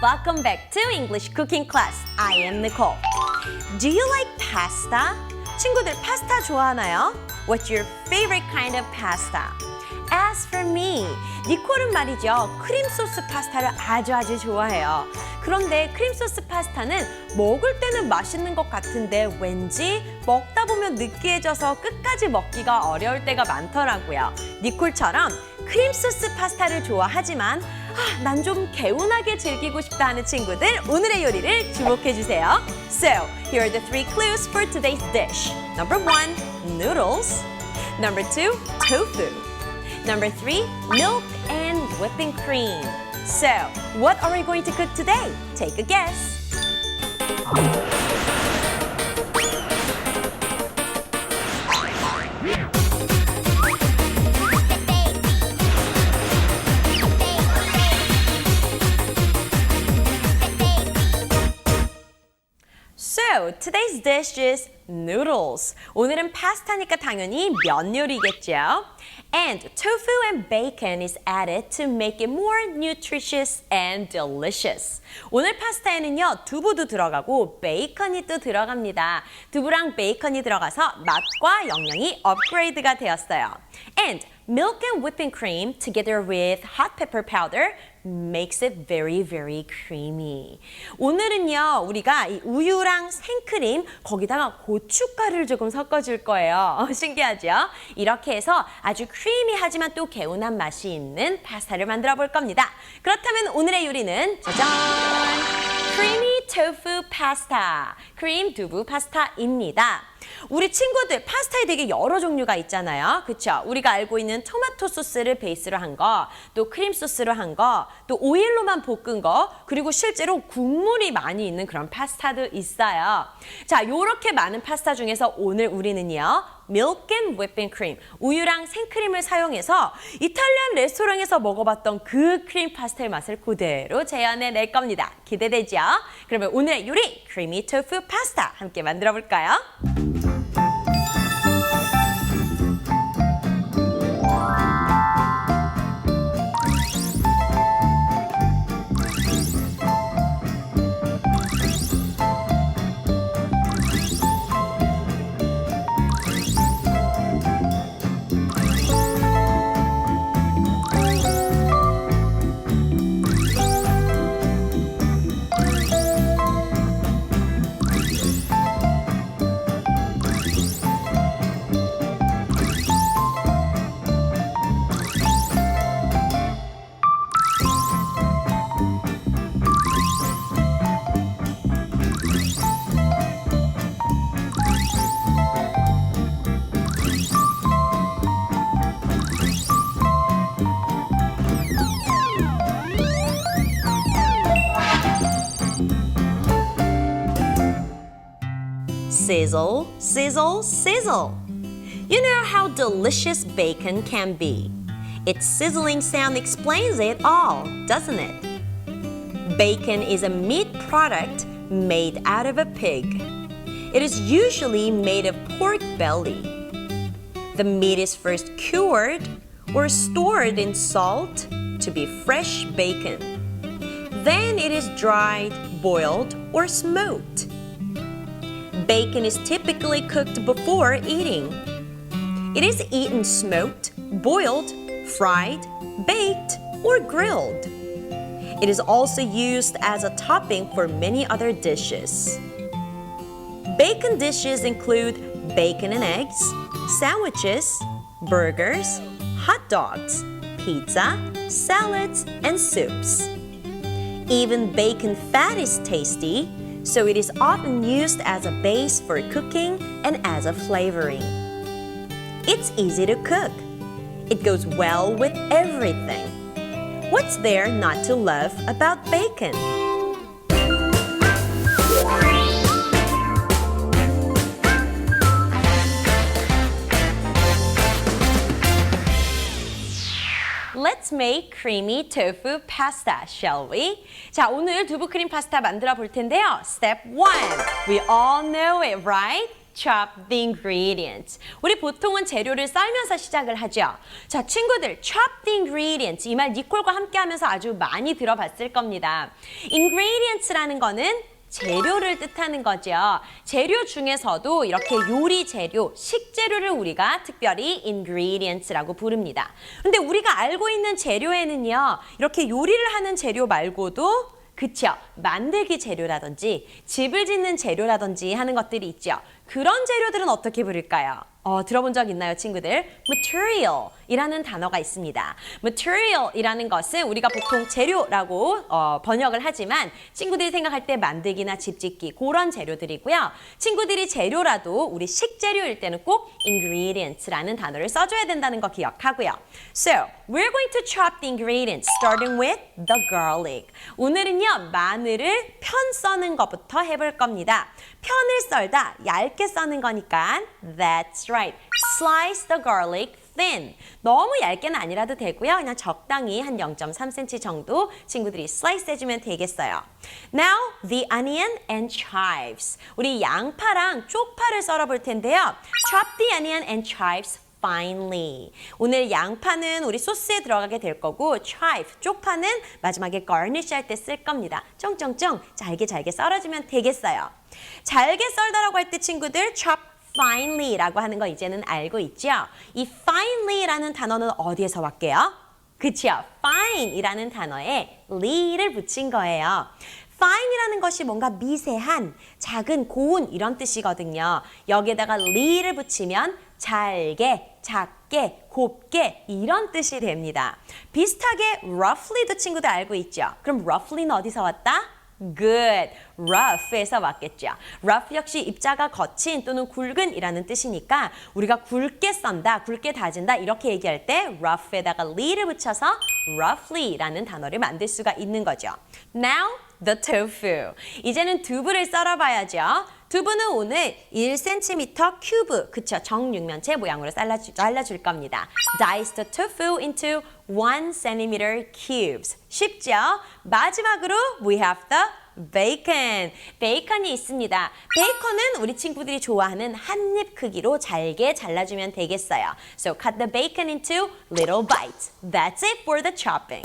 Welcome back to English cooking class. I am Nicole. Do you like pasta? 친구들 파스타 좋아하나요? What's your favorite kind of pasta? As for me, 니콜은 말이죠. 크림 소스 파스타를 아주 좋아해요. 그런데 크림 소스 파스타는 먹을 때는 맛있는 것 같은데 왠지 먹다 보면 느끼해져서 끝까지 먹기가 어려울 때가 많더라고요. 니콜처럼 크림 소스 파스타를 좋아하지만 난 좀 개운하게 즐기고 싶다 하는 친구들 오늘의 요리를 주목해 주세요. So, here are the 3 clues for today's dish. Number 1, noodles. Number 2, tofu. Number 3, milk and whipping cream. So, what are we going to cook today? Take a guess. So, today's dish is noodles. 오늘은 파스타니까 당연히 면 요리겠죠. And tofu and bacon is added to make it more nutritious and delicious. 오늘 파스타에는요, 두부도 들어가고 베이컨이 또 들어갑니다. 두부랑 베이컨이 들어가서 맛과 영양이 업그레이드가 되었어요. And milk and whipping cream together with hot pepper powder makes it very creamy. 오늘은요, 우리가 이 우유랑 생크림 거기다가 고춧가루를 조금 섞어줄 거예요. 신기하죠? 이렇게 해서 아주 크리미하지만 또 개운한 맛이 있는 파스타를 만들어 볼 겁니다. 그렇다면 오늘의 요리는 짜잔! 크리미 토fu 파스타, 크림 두부 파스타입니다. 우리 친구들 파스타에 되게 여러 종류가 있잖아요. 그쵸? 우리가 알고 있는 토마토 소스를 베이스로 한 거, 또 크림 소스로 한 거, 또 오일로만 볶은 거, 그리고 실제로 국물이 많이 있는 그런 파스타도 있어요. 자, 요렇게 많은 파스타 중에서 오늘 우리는요, milk and whipping cream, 우유랑 생크림을 사용해서 이탈리안 레스토랑에서 먹어봤던 그 크림 파스타의 맛을 그대로 재현해낼 겁니다. 기대되죠? 그러면 오늘의 요리, 크리미 토fu 파스타 함께 만들어 볼까요? Sizzle, sizzle, sizzle. You know how delicious bacon can be. Its sizzling sound explains it all, doesn't it? Bacon is a meat product made out of a pig. It is usually made of pork belly. The meat is first cured or stored in salt to be fresh bacon. Then it is dried, boiled, or smoked. Bacon is typically cooked before eating. It is eaten smoked, boiled, fried, baked, or grilled. It is also used as a topping for many other dishes. Bacon dishes include bacon and eggs, sandwiches, burgers, hot dogs, pizza, salads, and soups. Even bacon fat is tasty, so it is often used as a base for cooking and as a flavoring. It's easy to cook. It goes well with everything. What's there not to love about bacon? Let's make creamy tofu pasta, shall we? 자, 오늘 두부 크림 파스타 만들어 볼 텐데요. Step 1. We all know it, right? chop the ingredients. 우리 보통은 재료를 썰면서 시작을 하죠. 자, 친구들, chop the ingredients. 이 말 니콜과 함께 하면서 아주 많이 들어봤을 겁니다. ingredients라는 거는 재료를 뜻하는 거죠. 재료 중에서도 이렇게 요리 재료, 식재료를 우리가 특별히 ingredients라고 부릅니다. 근데 우리가 알고 있는 재료에는요, 이렇게 요리를 하는 재료 말고도 그쵸, 만들기 재료라든지 집을 짓는 재료라든지 하는 것들이 있죠. 그런 재료들은 어떻게 부를까요? 들어본 적 있나요, 친구들? material이라는 단어가 있습니다. material이라는 것은 우리가 보통 재료라고 번역을 하지만 친구들이 생각할 때 만들기나 집 짓기 그런 재료들이고요. 친구들이 재료라도 우리 식재료일 때는 꼭 ingredients라는 단어를 써줘야 된다는 거 기억하고요. So, we're going to chop the ingredients starting with the garlic. 오늘은요, 마늘을 편 써는 것부터 해볼 겁니다. 편을 썰다, 얇게 써는 거니까 that's right. Slice the garlic thin. 너무 얇게는 아니라도 되고요. 그냥 적당히 한 0.3cm 정도 친구들이 slice 해주면 되겠어요. Now, the onion and chives. 우리 양파랑 쪽파를 썰어 볼 텐데요. Chop the onion and chives finely. 오늘 양파는 우리 소스에 들어가게 될 거고 chive, 쪽파는 마지막에 garnish 할 때 쓸 겁니다. 쫑쫑쫑 잘게 썰어주면 되겠어요. 잘게 썰다라고 할 때 친구들 chop finely라고 하는 거 이제는 알고 있죠? 이 finely라는 단어는 어디에서 왔게요? 그쵸? fine이라는 단어에 ly를 붙인 거예요. fine이라는 것이 뭔가 미세한, 작은, 고운 이런 뜻이거든요. 여기에다가 ly를 붙이면 잘게, 작게, 곱게 이런 뜻이 됩니다. 비슷하게 roughly도 친구들 알고 있죠? 그럼 roughly는 어디서 왔다? Good. rough에서 왔겠죠. rough 역시 입자가 거친 또는 굵은 이라는 뜻이니까 우리가 굵게 썬다, 굵게 다진다 이렇게 얘기할 때 rough에다가 ly를 붙여서 roughly라는 단어를 만들 수가 있는 거죠. Now, the tofu. 이제는 두부를 썰어봐야죠. 두부는 오늘 1cm 큐브, 그쵸, 정육면체 모양으로 잘라줄 겁니다. Dice the tofu into 1cm cubes. 쉽죠? 마지막으로 we have the bacon. 베이컨이 있습니다. 베이컨은 우리 친구들이 좋아하는 한 입 크기로 잘게 잘라주면 되겠어요. So cut the bacon into little bites. That's it for the chopping.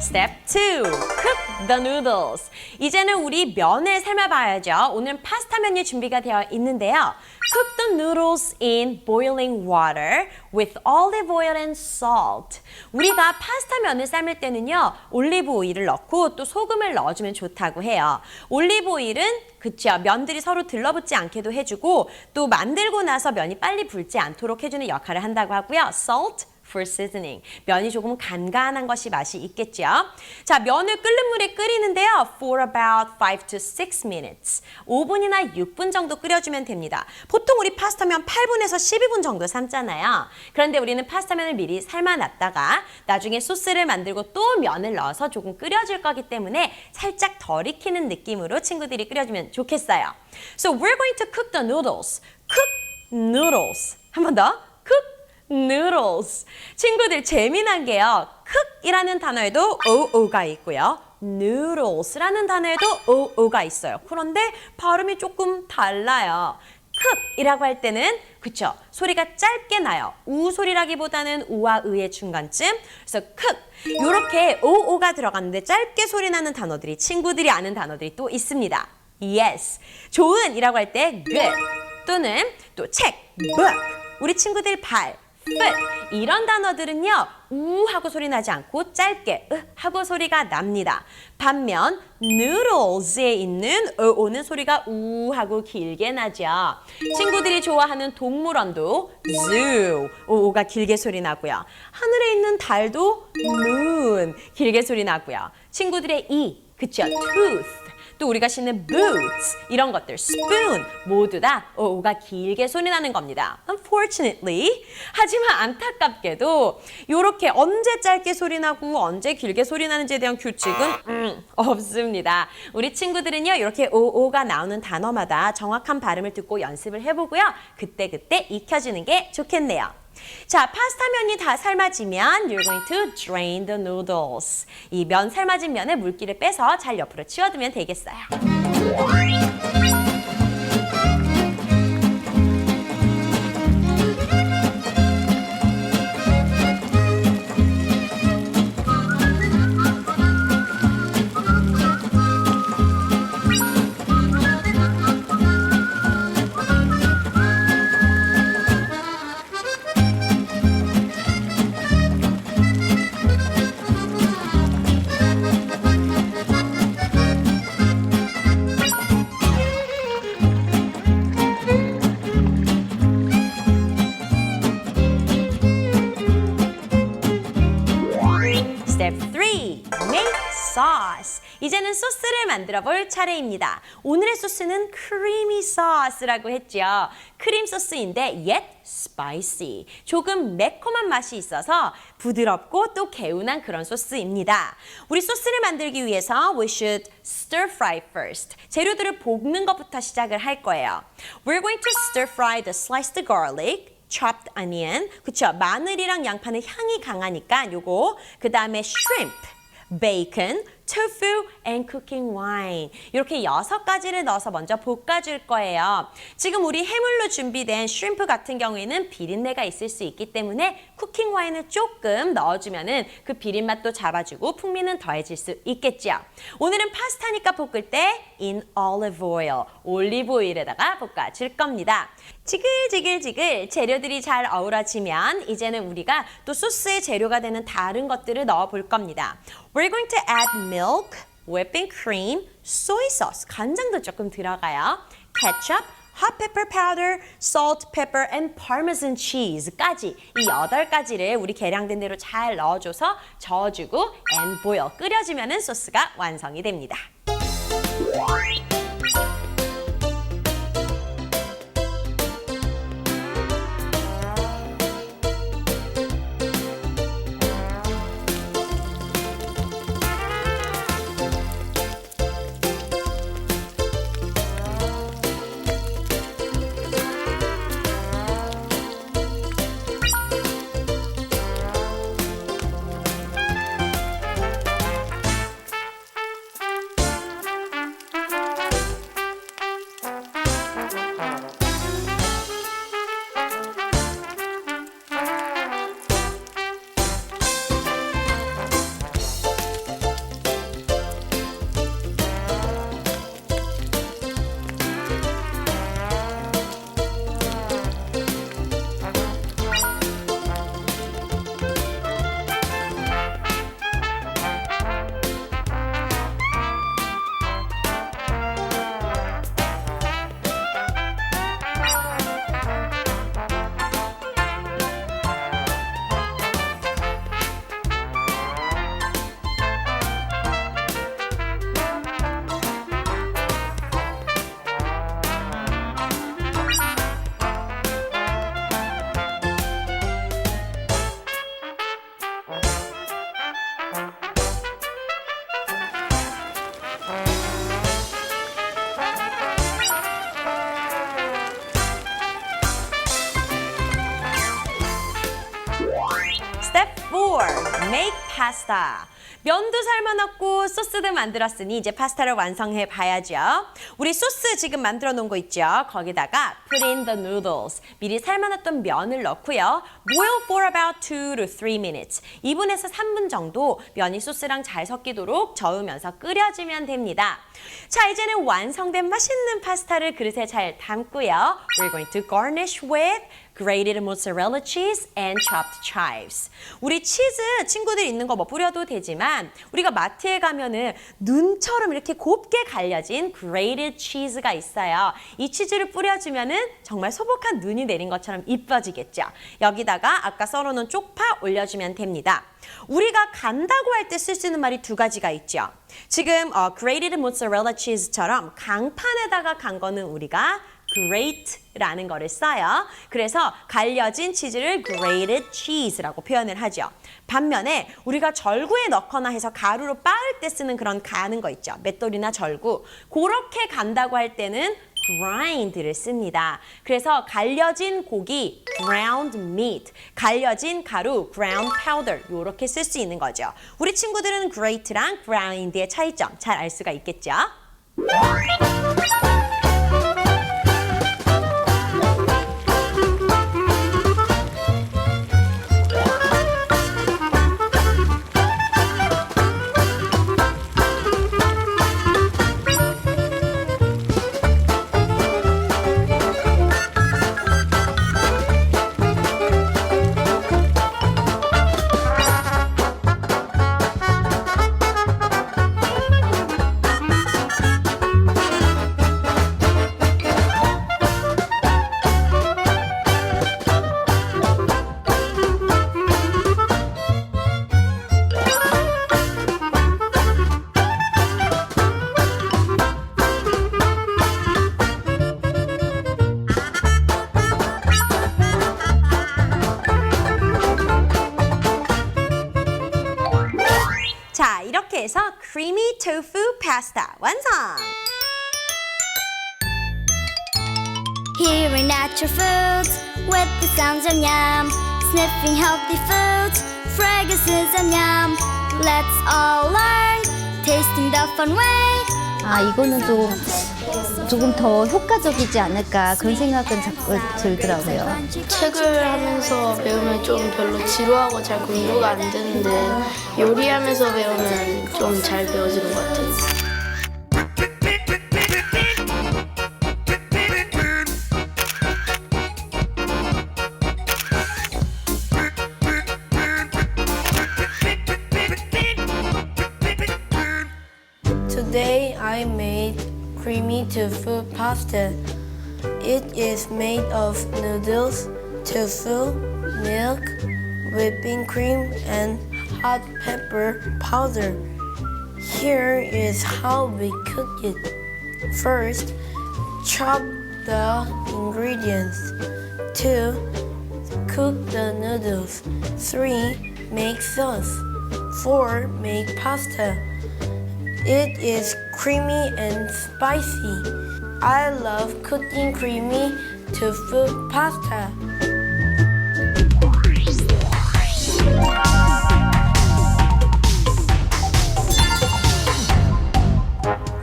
Step 2. Cook the noodles. 이제는 우리 면을 삶아봐야죠. 오늘은 파스타 면이 준비가 되어 있는데요. Cook the noodles in boiling water with olive oil and salt. 우리가 파스타 면을 삶을 때는요. 올리브 오일을 넣고 또 소금을 넣어주면 좋다고 해요. 올리브 오일은 그쵸, 면들이 서로 들러붙지 않게도 해주고 또 만들고 나서 면이 빨리 불지 않도록 해주는 역할을 한다고 하고요. Salt for seasoning. 면이 조금 간간한 것이 맛이 있겠죠. 자, 면을 끓는 물에 끓이는데요. For about 5 to 6 minutes. 5분이나 6분 정도 끓여주면 됩니다. 보통 우리 파스타면 8분에서 12분 정도 삶잖아요. 그런데 우리는 파스타면을 미리 삶아놨다가 나중에 소스를 만들고 또 면을 넣어서 조금 끓여줄 거기 때문에 살짝 덜 익히는 느낌으로 친구들이 끓여주면 좋겠어요. So we're going to cook the noodles. Cook noodles. 한 번 더. Cook noodles. 친구들 재미난 게요. cook이라는 단어에도 oo가 있고요. noodles라는 단어에도 oo가 있어요. 그런데 발음이 조금 달라요. cook이라고 할 때는 그쵸, 소리가 짧게 나요. 우 소리라기보다는 우와 의의 중간쯤. 그래서 cook 이렇게 oo가 들어갔는데 짧게 소리 나는 단어들이 친구들이 아는 단어들이 또 있습니다. yes, 좋은 이라고 할 때 good 또는 또 책 book 우리 친구들 발 foot. 이런 단어들은요, 우 하고 소리 나지 않고 짧게 으 하고 소리가 납니다. 반면 noodles에 있는 오는 소리가 우 하고 길게 나죠. 친구들이 좋아하는 동물원도 zoo, 오가 길게 소리 나고요. 하늘에 있는 달도 moon, 길게 소리 나고요. 친구들의 이, 그쵸? tooth. 또 우리가 신는 boots, 이런 것들, spoon, 모두 다 오가 길게 소리 나는 겁니다. Unfortunately, 하지만 안타깝게도 이렇게 언제 짧게 소리 나고 언제 길게 소리 나는지에 대한 규칙은 없습니다. 우리 친구들은요, 이렇게 오가 나오는 단어마다 정확한 발음을 듣고 연습을 해보고요. 그때그때 익혀주는 게 좋겠네요. 자, 파스타 면이 다 삶아지면 you're going to drain the noodles. 이 면 삶아진 면에 물기를 빼서 잘 옆으로 치워두면 되겠어요. Step 3. Make sauce. 이제는 소스를 만들어 볼 차례입니다. 오늘의 소스는 creamy sauce라고 했죠. 크림 소스인데 yet spicy. 조금 매콤한 맛이 있어서 부드럽고 또 개운한 그런 소스입니다. 우리 소스를 만들기 위해서 we should stir fry first. 재료들을 볶는 것부터 시작을 할 거예요. We're going to stir fry the sliced garlic, chopped onion, 그쵸? 마늘이랑 양파는 향이 강하니까 요거, 그 다음에 shrimp, bacon, tofu, and cooking wine. 이렇게 6가지를 넣어서 먼저 볶아줄 거예요. 지금 우리 해물로 준비된 shrimp 같은 경우에는 비린내가 있을 수 있기 때문에 쿠킹 와인을 조금 넣어주면은 그 비린 맛도 잡아주고 풍미는 더해질 수 있겠죠. 오늘은 파스타니까 볶을 때 in olive oil, 올리브 오일에다가 볶아줄 겁니다. 지글지글지글 재료들이 잘 어우러지면 이제는 우리가 또 소스의 재료가 되는 다른 것들을 넣어 볼 겁니다. We're going to add milk, whipping cream, soy sauce, 간장도 조금 들어가요. ketchup, hot pepper powder, salt, pepper, and parmesan cheese까지 이 8가지를 우리 계량된 대로 잘 넣어줘서 저어주고 and boil, 끓여주면 소스가 완성이 됩니다. Make pasta. 면도 삶아놨고 소스도 만들었으니 이제 파스타를 완성해 봐야죠. 우리 소스 지금 만들어 놓은 거 있죠? 거기다가 put in the noodles. 미리 삶아놨던 면을 넣고요. Boil for about 2 to 3 minutes. 2분에서 3분 정도 면이 소스랑 잘 섞이도록 저으면서 끓여주면 됩니다. 자, 이제는 완성된 맛있는 파스타를 그릇에 잘 담고요. We're going to garnish with grated mozzarella cheese, and chopped chives. 우리 치즈 친구들 있는 거 뭐 뿌려도 되지만 우리가 마트에 가면은 눈처럼 이렇게 곱게 갈려진 grated cheese가 있어요. 이 치즈를 뿌려주면은 정말 소복한 눈이 내린 것처럼 이뻐지겠죠. 여기다가 아까 썰어놓은 쪽파 올려주면 됩니다. 우리가 간다고 할 때 쓸 수 있는 말이 두 가지가 있죠. 지금 grated mozzarella cheese처럼 강판에다가 간 거는 우리가 grate라는 거를 써요. 그래서 갈려진 치즈를 grated cheese라고 표현을 하죠. 반면에 우리가 절구에 넣거나 해서 가루로 빻을 때 쓰는 그런 가는 거 있죠. 맷돌이나 절구. 그렇게 간다고 할 때는 grind를 씁니다. 그래서 갈려진 고기, ground meat, 갈려진 가루, ground powder 이렇게 쓸 수 있는 거죠. 우리 친구들은 grate랑 grind의 차이점 잘 알 수가 있겠죠? 자, 이렇게 해서 creamy tofu pasta 완성! Hearing natural foods with the sounds of yum, sniffing healthy foods, fragrances of yum. Let's all learn, tasting the fun way. 이거는 조금 더 효과적이지 않을까 그런 생각은 자꾸 들더라고요. 책을 하면서 배우면 좀 별로 지루하고 잘 공부가 안 되는데 요리하면서 배우면 좀 잘 배워지는 것 같아요. Today I made creamy tofu pasta. It is made of noodles, tofu, milk, whipping cream, and hot pepper powder. Here is how we cook it. First, chop the ingredients. 2. Cook the noodles. 3. Make sauce. 4. Make pasta. It is creamy and spicy. I love cooking creamy tofu pasta.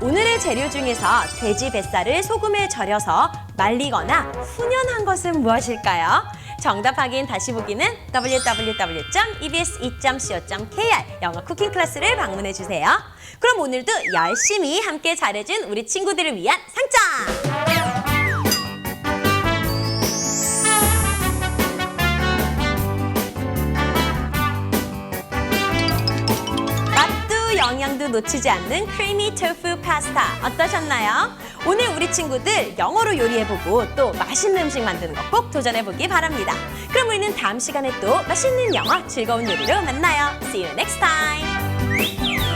오늘의 재료 중에서 돼지 뱃살을 소금에 절여서 말리거나 훈연한 것은 무엇일까요? 정답 확인 다시 보기는 www.ebs2.co.kr 영어 쿠킹 클래스를 방문해 주세요. 그럼 오늘도 열심히 함께 잘해준 우리 친구들을 위한 상장! 맛도 영양도 놓치지 않는 크리미 토fu 파스타 어떠셨나요? 오늘 우리 친구들 영어로 요리해보고 또 맛있는 음식 만드는 거 꼭 도전해보기 바랍니다. 그럼 우리는 다음 시간에 또 맛있는 영어, 즐거운 요리로 만나요. See you next time!